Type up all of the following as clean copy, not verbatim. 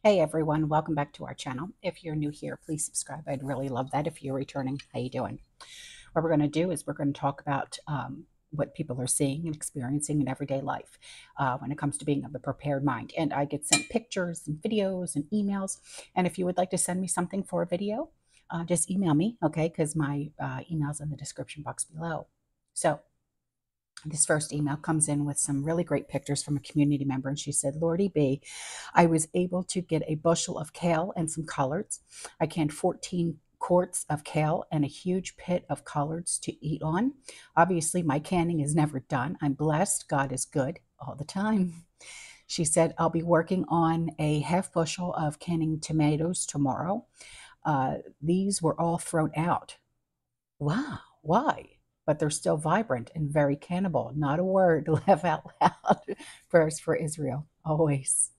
Hey everyone, welcome back to our channel. If you're new here, please subscribe. I'd really love that. If you're returning, how you doing? What we're going to do is we're going to talk about what people are seeing and experiencing in everyday life when it comes to being of a prepared mind. And I get sent pictures and videos and emails. And if you would like to send me something for a video, just email me, okay? Because my email's in the description box below. So this first email comes in with some really great pictures from a community member, and she said, Lordy B, I was able to get a bushel of kale and some collards. I canned 14 quarts of kale and a huge pit of collards to eat on. Obviously, my canning is never done. I'm blessed. God is good all the time. She said, I'll be working on a half bushel of canning tomatoes tomorrow. These were all thrown out. Wow, why? But they're still vibrant and very cannibal. Not a word to laugh out loud. Prayers for Israel, always.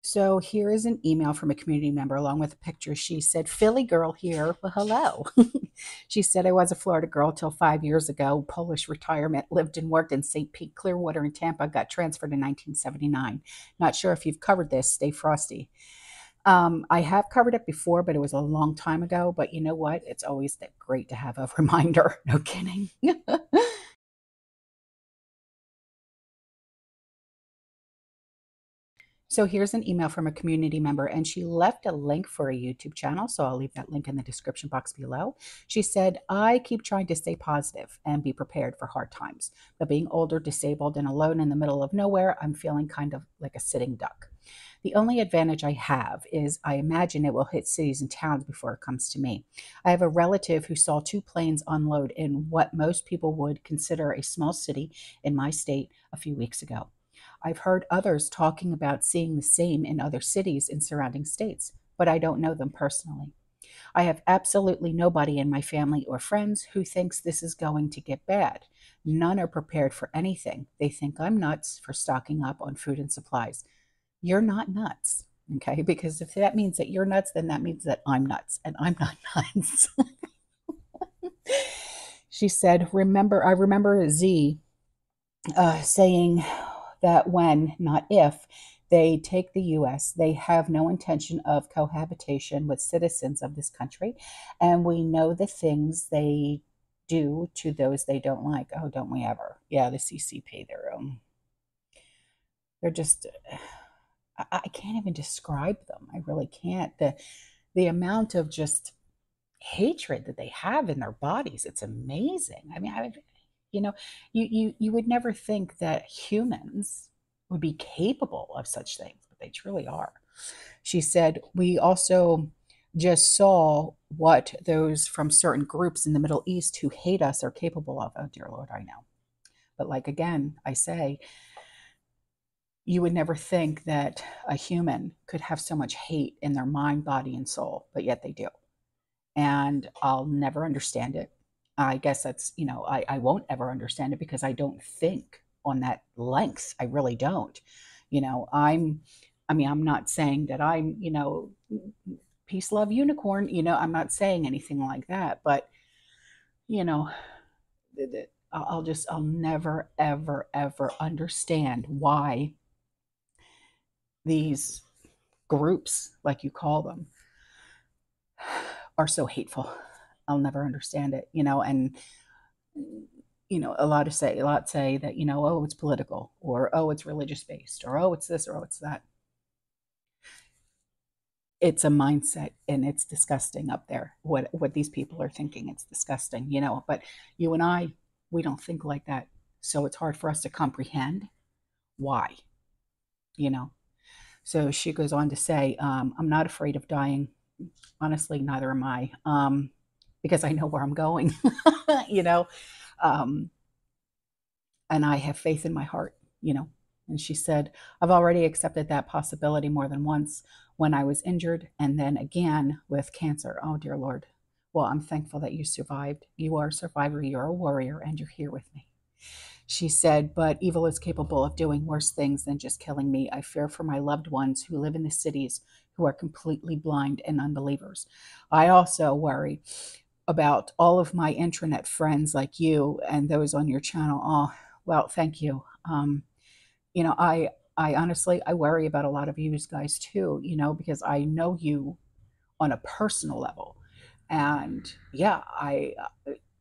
So here is an email from a community member along with a picture. She said, Philly girl here. Well, hello. She said, I was a Florida girl till 5 years ago. Polish retirement, lived and worked in St. Pete, Clearwater, and Tampa. Got transferred in 1979. Not sure if you've covered this. Stay frosty. I have covered it before, but it was a long time ago. But you know what? It's always great to have a reminder. No kidding. So here's an email from a community member, and she left a link for a YouTube channel. So I'll leave that link in the description box below. She said, I keep trying to stay positive and be prepared for hard times. But being older, disabled, and alone in the middle of nowhere, I'm feeling kind of like a sitting duck. The only advantage I have is I imagine it will hit cities and towns before it comes to me. I have a relative who saw two planes unload in what most people would consider a small city in my state a few weeks ago. I've heard others talking about seeing the same in other cities in surrounding states, but I don't know them personally. I have absolutely nobody in my family or friends who thinks this is going to get bad. None are prepared for anything. They think I'm nuts for stocking up on food and supplies. You're not nuts, okay? Because if that means that you're nuts, then that means that I'm nuts, and I'm not nuts. She said, I remember Z saying that when, not if, they take the US, they have no intention of cohabitation with citizens of this country. And we know the things they do to those they don't like. Oh, don't we ever? Yeah, the CCP, they're just, I can't even describe them. I really can't. The amount of just hatred that they have in their bodies, it's amazing. I mean, you know, you would never think that humans would be capable of such things, but they truly are. She said, we also just saw what those from certain groups in the Middle East who hate us are capable of. Oh, dear Lord, I know. But like again, I say, you would never think that a human could have so much hate in their mind, body, and soul, but yet they do. And I'll never understand it. I guess that's, I won't ever understand it because I don't think on that length. I really don't. I'm not saying that I'm, peace, love, unicorn, I'm not saying anything like that, but, you know, I'll never, ever, ever understand why these groups, like you call them, are so hateful. I'll never understand it, and a lot say that, oh, it's political, or oh, it's religious based, or oh, it's this, or oh, it's that. It's a mindset, and it's disgusting up there. What these people are thinking, it's disgusting, but you and I, we don't think like that. So it's hard for us to comprehend why, you know. So she goes on to say, I'm not afraid of dying. Honestly, neither am I, because I know where I'm going, you know. Um, and I have faith in my heart. And she said, I've already accepted that possibility more than once when I was injured, and then again with cancer. Oh, dear Lord. Well, I'm thankful that you survived. You are a survivor, you're a warrior, and you're here with me. She said, but evil is capable of doing worse things than just killing me. I fear for my loved ones who live in the cities who are completely blind and unbelievers. I also worry about all of my intranet friends like you and those on your channel. Oh, well, thank you. You know, I honestly, I worry about a lot of you guys too, you know, because I know you on a personal level. And yeah,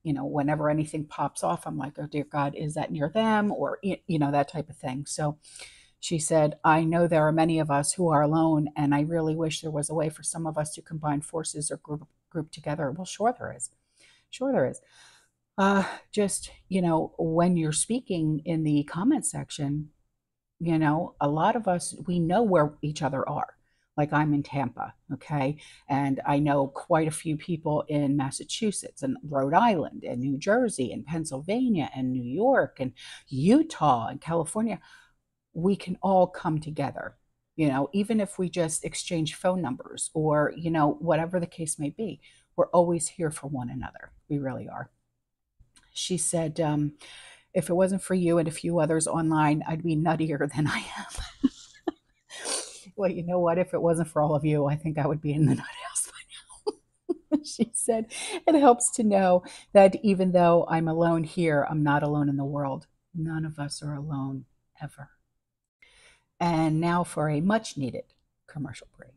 you know, whenever anything pops off, I'm like, oh dear God, is that near them? Or, you know, that type of thing. So she said, I know there are many of us who are alone, and I really wish there was a way for some of us to combine forces or group together. Well, sure there is. Sure there is. Just, you know, when you're speaking in the comment section, you know, a lot of us, we know where each other are. Like I'm in Tampa, okay? And I know quite a few people in Massachusetts and Rhode Island and New Jersey and Pennsylvania and New York and Utah and California. We can all come together, you know, even if we just exchange phone numbers or, you know, whatever the case may be. We're always here for one another. We really are. She said, if it wasn't for you and a few others online, I'd be nuttier than I am. Well, you know what? If it wasn't for all of you, I think I would be in the nut house by now. She said, it helps to know that even though I'm alone here, I'm not alone in the world. None of us are alone ever. And now for a much needed commercial break.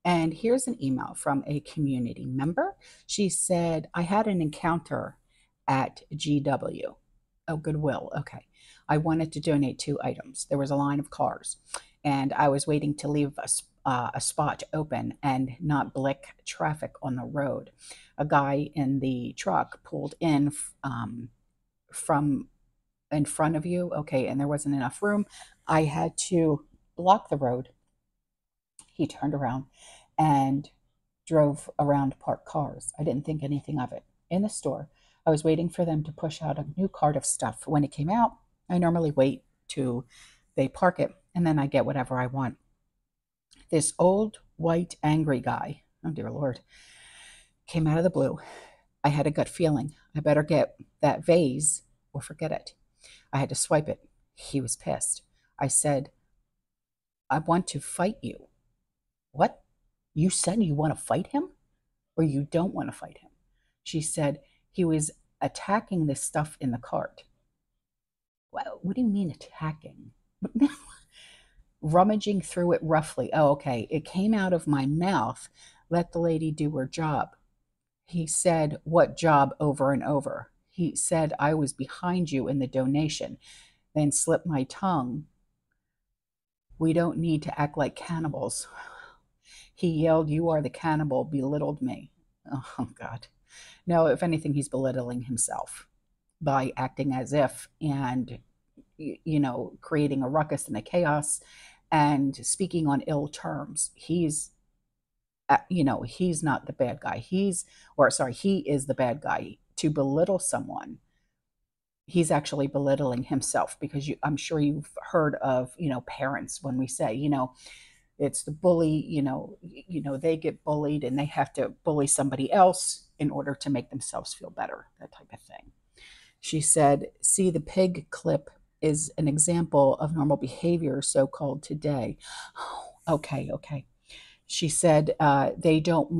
And here's an email from a community member. She said, I had an encounter at GW. Oh, Goodwill. Okay. I wanted to donate 2 items. There was a line of cars, and I was waiting to leave a spot open and not blick traffic on the road. A guy in the truck pulled in from in front of you. Okay. And there wasn't enough room. I had to block the road. He turned around and drove around parked cars. I didn't think anything of it. In the store, I was waiting for them to push out a new cart of stuff. When it came out, I normally wait to they park it and then I get whatever I want. This old, white, angry guy, oh dear Lord, came out of the blue. I had a gut feeling. I better get that vase or forget it. I had to swipe it. He was pissed. I said, I want to fight you. What? You said you want to fight him or you don't want to fight him? She said, he was attacking the stuff in the cart. Well, what do you mean attacking? Rummaging through it roughly. Oh, okay. It came out of my mouth. Let the lady do her job. He said, what job over and over? He said, I was behind you in the donation, then slipped my tongue. We don't need to act like cannibals. He yelled, you are the cannibal, belittled me. Oh, God. No, if anything, he's belittling himself by acting as if and, you know, creating a ruckus and a chaos and speaking on ill terms. He's, you know, he's not the bad guy. He is the bad guy. To belittle someone, he's actually belittling himself because I'm sure you've heard of, you know, parents when we say, you know, it's the bully, they get bullied and they have to bully somebody else in order to make themselves feel better, that type of thing. She said, see, the pig clip is an example of normal behavior, so-called today. Oh, okay. She said, they don't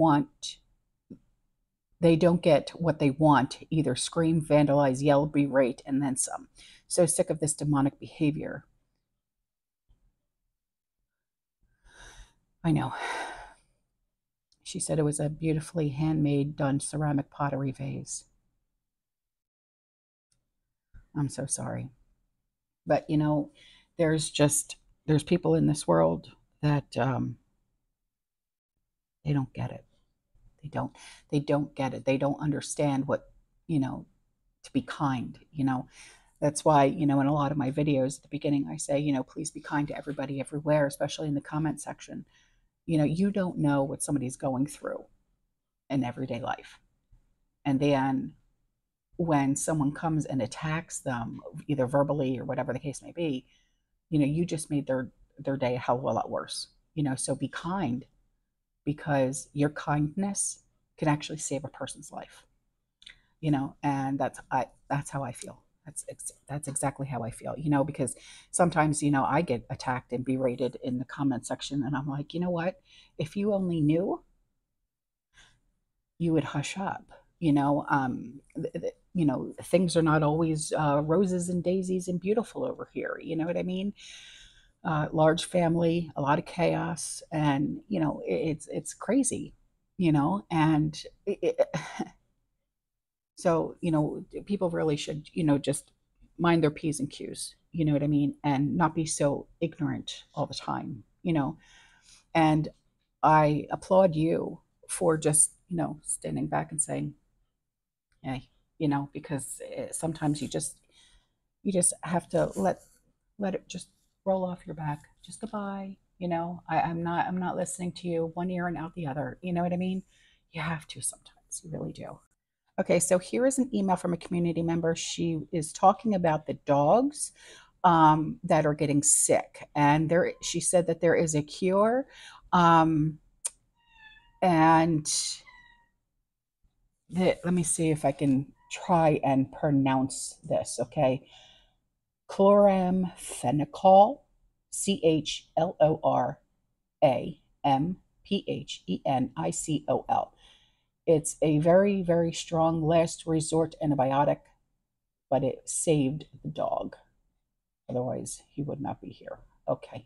get what they want, either scream, vandalize, yell, berate, and then some. So sick of this demonic behavior. I know. She said it was a beautifully handmade, done ceramic pottery vase. I'm so sorry. But, you know, there's people in this world that they don't get it. They don't get it. They don't understand what, you know, to be kind, you know. That's why, you know, in a lot of my videos at the beginning, I say, you know, please be kind to everybody everywhere, especially in the comment section. You know, you don't know what somebody's going through in everyday life. And then when someone comes and attacks them, either verbally or whatever the case may be, you just made their day a hell of a lot worse. So be kind, because your kindness can actually save a person's life. And that's how I feel. That's exactly how I feel. Because sometimes I get attacked and berated in the comment section, and I'm like, you know what? If you only knew, you would hush up. Things are not always roses and daisies and beautiful over here. You know what I mean? Large family, a lot of chaos, and it's crazy. And so people really should just mind their p's and q's. You know what I mean? And not be so ignorant all the time. And I applaud you for just standing back and saying, hey, because sometimes you just have to let it just roll off your back. Just goodbye. I'm not listening to you, one ear and out the other. You know what I mean? You have to sometimes. You really do. Okay, so here is an email from a community member. She is talking about the dogs that are getting sick, and she said that there is a cure, and let me see if I can try and pronounce this. Okay, chloramphenicol, chloramphenicol. It's a very, very strong last resort antibiotic, but it saved the dog. Otherwise, he would not be here. Okay.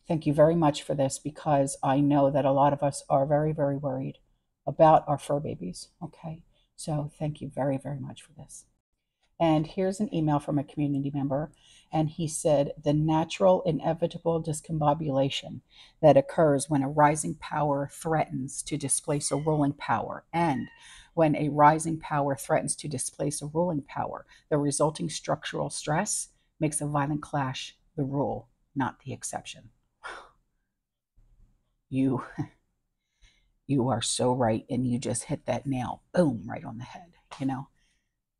Thank you very much for this, because I know that a lot of us are very, very worried about our fur babies. Okay. So thank you very, very much for this. And here's an email from a community member, and he said, the natural inevitable discombobulation that occurs when a rising power threatens to displace a ruling power, and when a rising power threatens to displace a ruling power, the resulting structural stress makes a violent clash the rule, not the exception. You are so right, and you just hit that nail, boom, right on the head,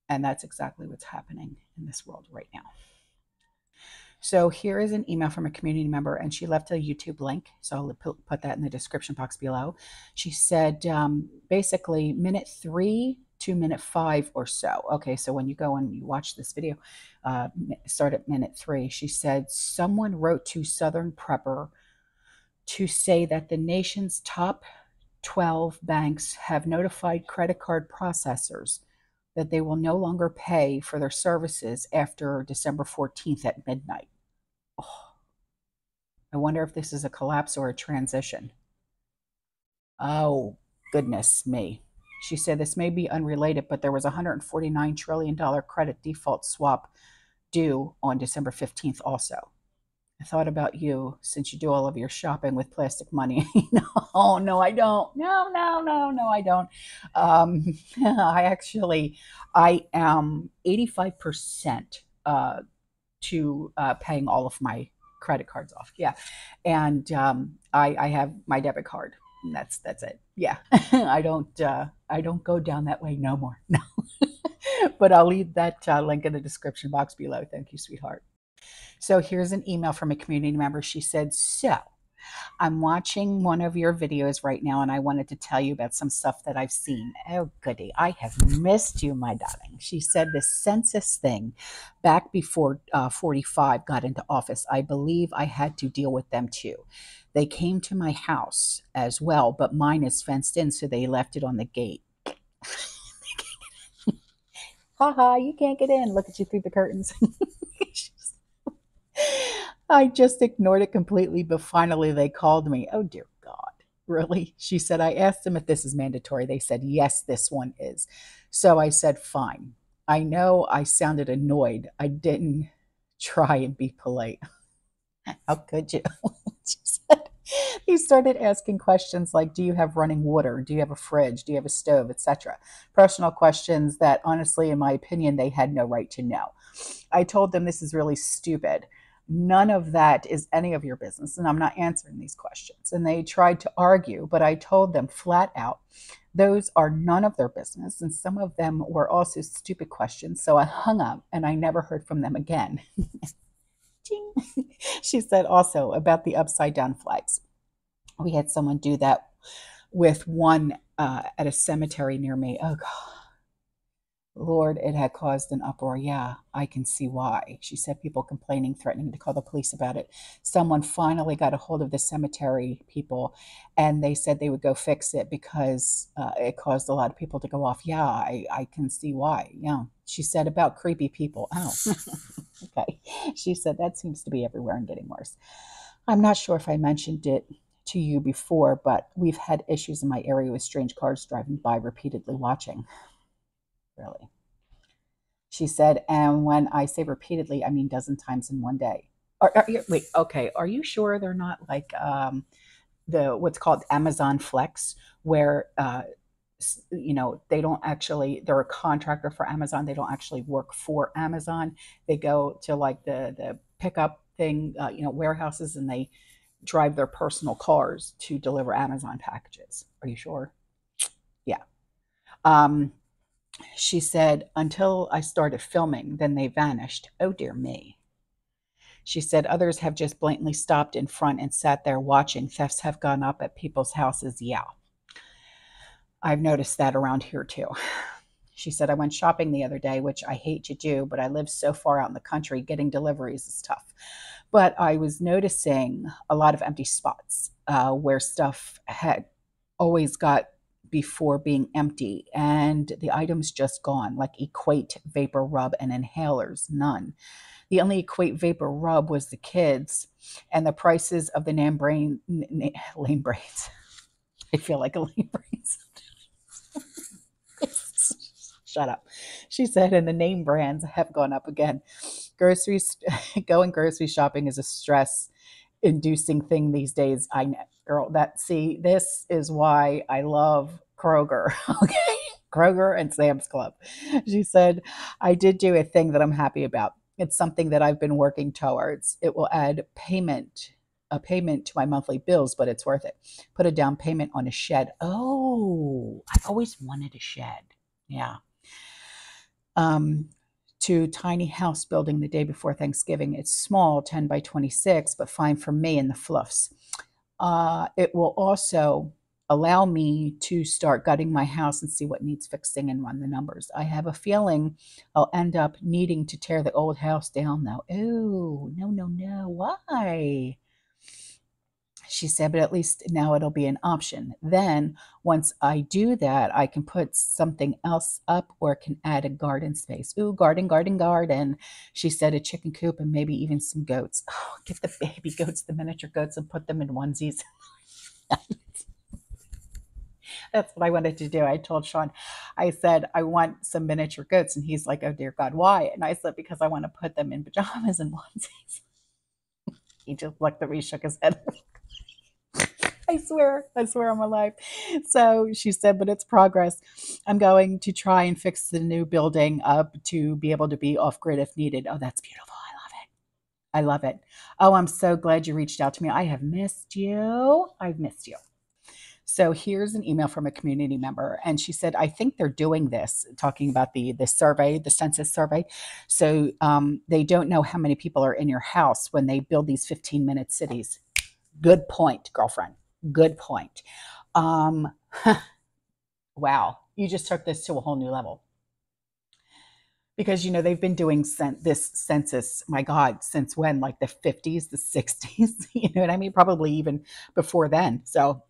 and that's exactly what's happening in this world right now. So here is an email from a community member, and she left a YouTube link, so I'll put that in the description box below. She said basically minute 3 to minute 5 or so. Okay, so when you go and you watch this video, start at minute 3. She said someone wrote to Southern Prepper to say that the nation's top 12 banks have notified credit card processors that they will no longer pay for their services after December 14th at midnight. Oh, I wonder if this is a collapse or a transition. Oh, goodness me. She said this may be unrelated, but there was a $149 trillion credit default swap due on December 15th also. I thought about you, since you do all of your shopping with plastic money. No, I don't. No, I don't. I am 85% to paying all of my credit cards off. Yeah. And I have my debit card. And that's it. Yeah. I don't go down that way no more. No. But I'll leave that link in the description box below. Thank you, sweetheart. So here's an email from a community member. She said, so I'm watching one of your videos right now, and I wanted to tell you about some stuff that I've seen. Oh, goody. I have missed you, my darling. She said the census thing back before 45 got into office, I believe I had to deal with them too. They came to my house as well, but mine is fenced in, so they left it on the gate. Haha, you can't get in. Look at you through the curtains. I just ignored it completely, but finally they called me. Oh, dear God. Really? She said, I asked them if this is mandatory. They said, yes, this one is. So I said, fine. I know I sounded annoyed. I didn't try and be polite. How could you? She said, he started asking questions like, do you have running water? Do you have a fridge? Do you have a stove, etc.? Personal questions that, honestly, in my opinion, they had no right to know. I told them this is really stupid. None of that is any of your business, and I'm not answering these questions. And they tried to argue, but I told them flat out Those are none of their business, and some of them were also stupid questions. So I hung up and I never heard from them again. She said also about the upside down flags. We had someone do that with one at a cemetery near me. Oh, God. Lord, it had caused an uproar. Yeah, I can see why. She said people complaining, threatening to call the police about it. Someone finally got a hold of the cemetery people and they said they would go fix it because it caused a lot of people to go off. Yeah, I can see why. Yeah. She said about creepy people. Oh, okay. She said that seems to be everywhere and getting worse. I'm not sure if I mentioned it to you before, but we've had issues in my area with strange cars driving by repeatedly watching. Really. She said, and when I say repeatedly, I mean dozen times in one day. Wait, okay. Are you sure they're not like the what's called Amazon Flex, where they don't actually, they're a contractor for Amazon. They don't actually work for Amazon. They go to like the pickup thing, warehouses, and they drive their personal cars to deliver Amazon packages. Are you sure? Yeah. Um, She said, until I started filming, then they vanished. Oh, dear me. She said, others have just blatantly stopped in front and sat there watching. Thefts have gone up at people's houses. Yeah, I've noticed that around here too. She said, I went shopping the other day, which I hate to do, but I live so far out in the country, getting deliveries is tough. But I was noticing a lot of empty spots where stuff had always got before being empty, and the items just gone, like Equate Vapor Rub and inhalers, none. The only Equate Vapor Rub was the kids, and the prices of the lame brains. I feel like a lame brains. Shut up. She said, and the name brands have gone up again. Groceries, going grocery shopping is a stress inducing thing these days. I know, girl, this is why I love Kroger. Okay. Kroger and Sam's Club. She said, I did do a thing that I'm happy about. It's something that I've been working towards. It will add a payment to my monthly bills, but it's worth it. Put a down payment on a shed. Oh, I always wanted a shed. Yeah. To tiny house building the day before Thanksgiving. It's small, 10 by 26, but fine for me and the fluffs. It will also allow me to start gutting my house and see what needs fixing and run the numbers. I have a feeling I'll end up needing to tear the old house down though. Oh, no, no, no. Why? She said, but at least now it'll be an option. Then once I do that, I can put something else up or can add a garden space. Ooh, garden, garden, garden. She said a chicken coop and maybe even some goats. Oh, get the baby goats, the miniature goats, and put them in onesies. That's what I wanted to do. I told Sean, I said, I want some miniature goats. And he's like, oh, dear God, why? And I said, because I want to put them in pajamas and onesies. He just looked at me, shook his head. I swear on my life. So she said, but it's progress. I'm going to try and fix the new building up to be able to be off grid if needed. Oh, that's beautiful. I love it. I love it. Oh, I'm so glad you reached out to me. I have missed you. I've missed you. So here's an email from a community member, and she said, I think they're doing this, talking about the survey, the census survey. So they don't know how many people are in your house when they build these 15-minute cities. Good point, girlfriend. Good point. Wow, you just took this to a whole new level. Because, they've been doing this census, my God, since when? Like the 50s, the 60s? You know what I mean? Probably even before then. So,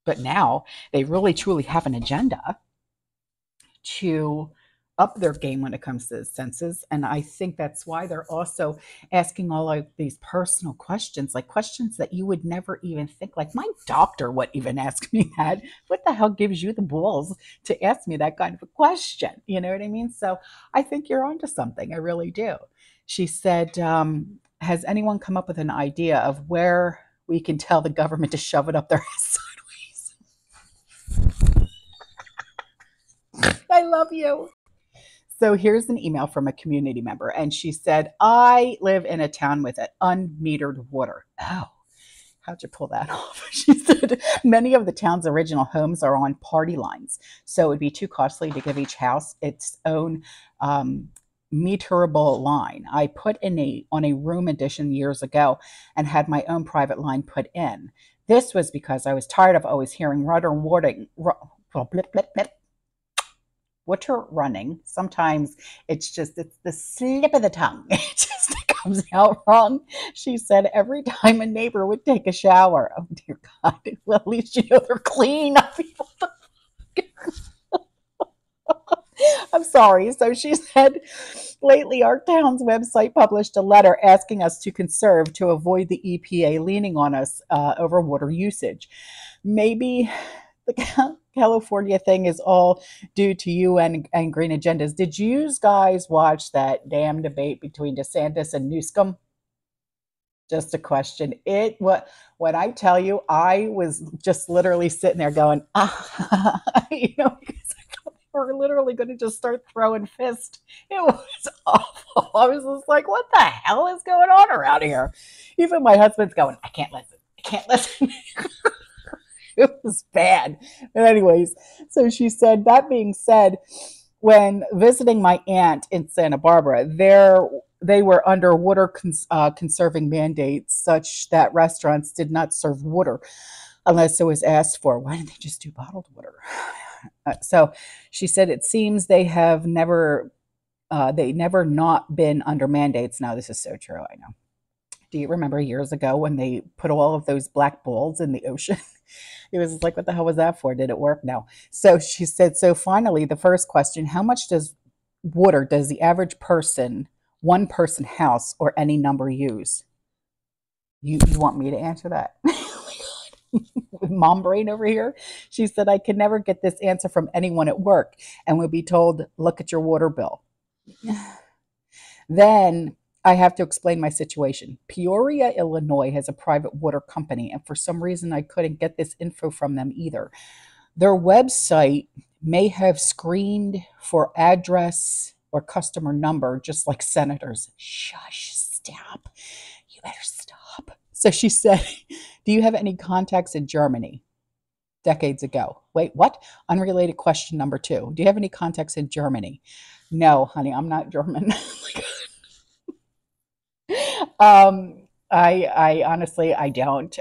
but now they really truly have an agenda to up their game when it comes to the census. And I think that's why they're also asking all of these personal questions, like questions that you would never even think. Like my doctor would even ask me that. What the hell gives you the balls to ask me that kind of a question? You know what I mean? So I think you're onto something. I really do. She said, has anyone come up with an idea of where we can tell the government to shove it up their ass sideways? I love you. So here's an email from a community member, and she said, I live in a town with an unmetered water. Oh, How'd you pull that off? She said, many of the town's original homes are on party lines, so it would be too costly to give each house its own meterable line. I put in on a room addition years ago and had my own private line put in. This was because I was tired of always hearing water water running. Sometimes it's the slip of the tongue. It just comes out wrong. She said every time a neighbor would take a shower. Oh dear God. Well, at least you know they're clean. I'm sorry. So she said, lately our town's website published a letter asking us to conserve to avoid the EPA leaning on us over water usage. Maybe the California thing is all due to you and green agendas. Did you guys watch that damn debate between DeSantis and Newsom? Just a question. When I tell you, I was just literally sitting there going, because we're literally going to just start throwing fists. It was awful. I was just like, what the hell is going on around here? Even my husband's going, I can't listen. I can't listen. It was bad. But anyways, so she said, that being said, when visiting my aunt in Santa Barbara, they were under water conserving mandates such that restaurants did not serve water unless it was asked for. Why didn't they just do bottled water? So she said, it seems they never not been under mandates. Now, this is so true, I know. Do you remember years ago when they put all of those black balls in the ocean? It was like, what the hell was that for? Did it work? No. So she said, so finally, the first question, how much water does the average person, one person house, or any number use? You want me to answer that? With mom brain over here. She said, I could never get this answer from anyone at work and would be told, look at your water bill. Then I have to explain my situation. Peoria, Illinois has a private water company, and for some reason I couldn't get this info from them either. Their website may have screened for address or customer number, just like senators. Shush, stop. You better stop. So she said, do you have any contacts in Germany? Decades ago. Wait, what? Unrelated question number 2. Do you have any contacts in Germany? No, honey, I'm not German. I honestly, I don't.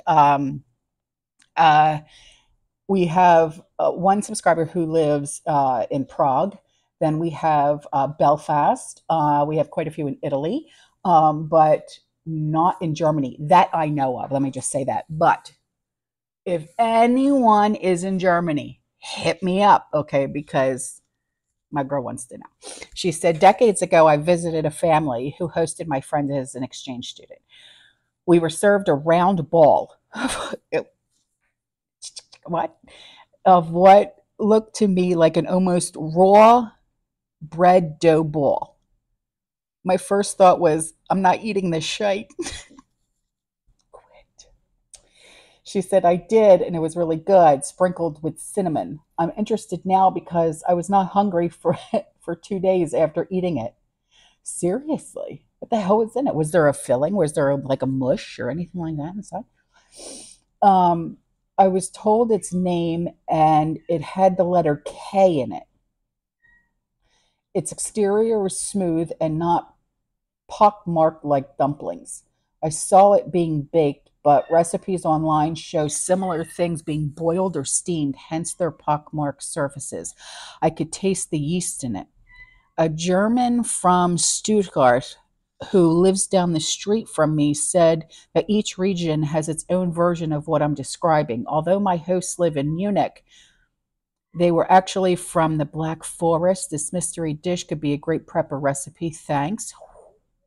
We have one subscriber who lives in Prague. Then we have Belfast. We have quite a few in Italy, but not in Germany that I know of. Let me just say that. But if anyone is in Germany, hit me up, okay? Because my girl wants to know. She said, decades ago, I visited a family who hosted my friend as an exchange student. We were served a round ball of what looked to me like an almost raw bread dough ball. My first thought was, I'm not eating this shite. Quit. She said, I did, and it was really good, sprinkled with cinnamon. I'm interested now because I was not hungry for 2 days after eating it. Seriously? What the hell was in it? Was there a filling? Was there like a mush or anything like that inside? I was told its name, and it had the letter K in it. Its exterior was smooth and not pockmarked like dumplings. I saw it being baked, but recipes online show similar things being boiled or steamed, hence their pockmarked surfaces. I could taste the yeast in it. A German from Stuttgart who lives down the street from me said that each region has its own version of what I'm describing. Although my hosts live in Munich, they were actually from the Black Forest. This mystery dish could be a great prepper recipe. Thanks.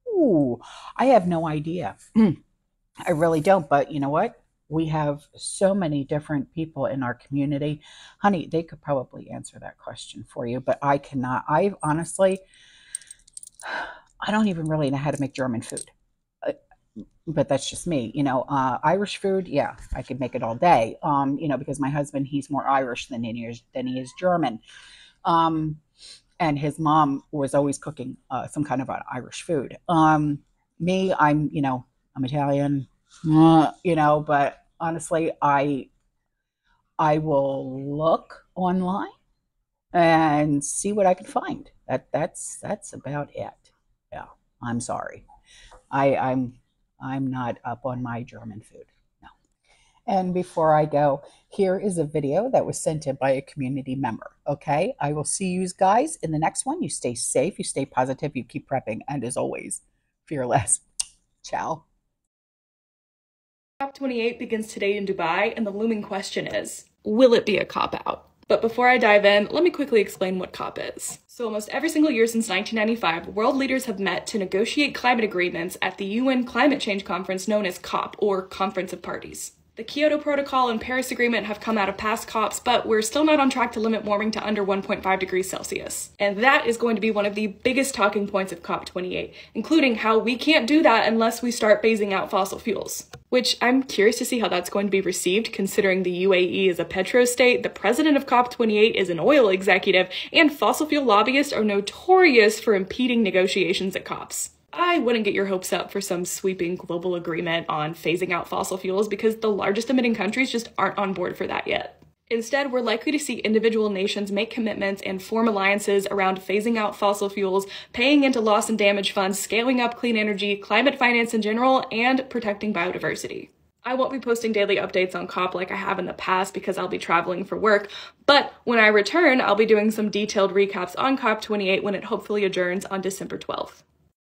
Ooh, I have no idea. I really don't, but you know what? We have so many different people in our community. Honey, they could probably answer that question for you, but I cannot. I honestly, I don't even really know how to make German food. But that's just me. Irish food, yeah, I could make it all day. Because my husband, he's more Irish than he is German. And his mom was always cooking some kind of Irish food. Me, I'm Italian, but honestly, I will look online and see what I can find. That's about it. Yeah, I'm sorry. I'm not up on my German food. No. And before I go, here is a video that was sent in by a community member. Okay, I will see you guys in the next one. You stay safe, you stay positive, you keep prepping, and as always, fearless. Ciao. COP28 begins today in Dubai, and the looming question is, will it be a cop-out? But before I dive in, let me quickly explain what COP is. So almost every single year since 1995, world leaders have met to negotiate climate agreements at the UN climate change conference known as COP, or Conference of Parties. The Kyoto Protocol and Paris Agreement have come out of past COPs, but we're still not on track to limit warming to under 1.5 degrees Celsius. And that is going to be one of the biggest talking points of COP28, including how we can't do that unless we start phasing out fossil fuels. Which I'm curious to see how that's going to be received, considering the UAE is a petro state, the president of COP28 is an oil executive, and fossil fuel lobbyists are notorious for impeding negotiations at COPs. I wouldn't get your hopes up for some sweeping global agreement on phasing out fossil fuels because the largest emitting countries just aren't on board for that yet. Instead, we're likely to see individual nations make commitments and form alliances around phasing out fossil fuels, paying into loss and damage funds, scaling up clean energy, climate finance in general, and protecting biodiversity. I won't be posting daily updates on COP like I have in the past because I'll be traveling for work, but when I return, I'll be doing some detailed recaps on COP28 when it hopefully adjourns on December 12th.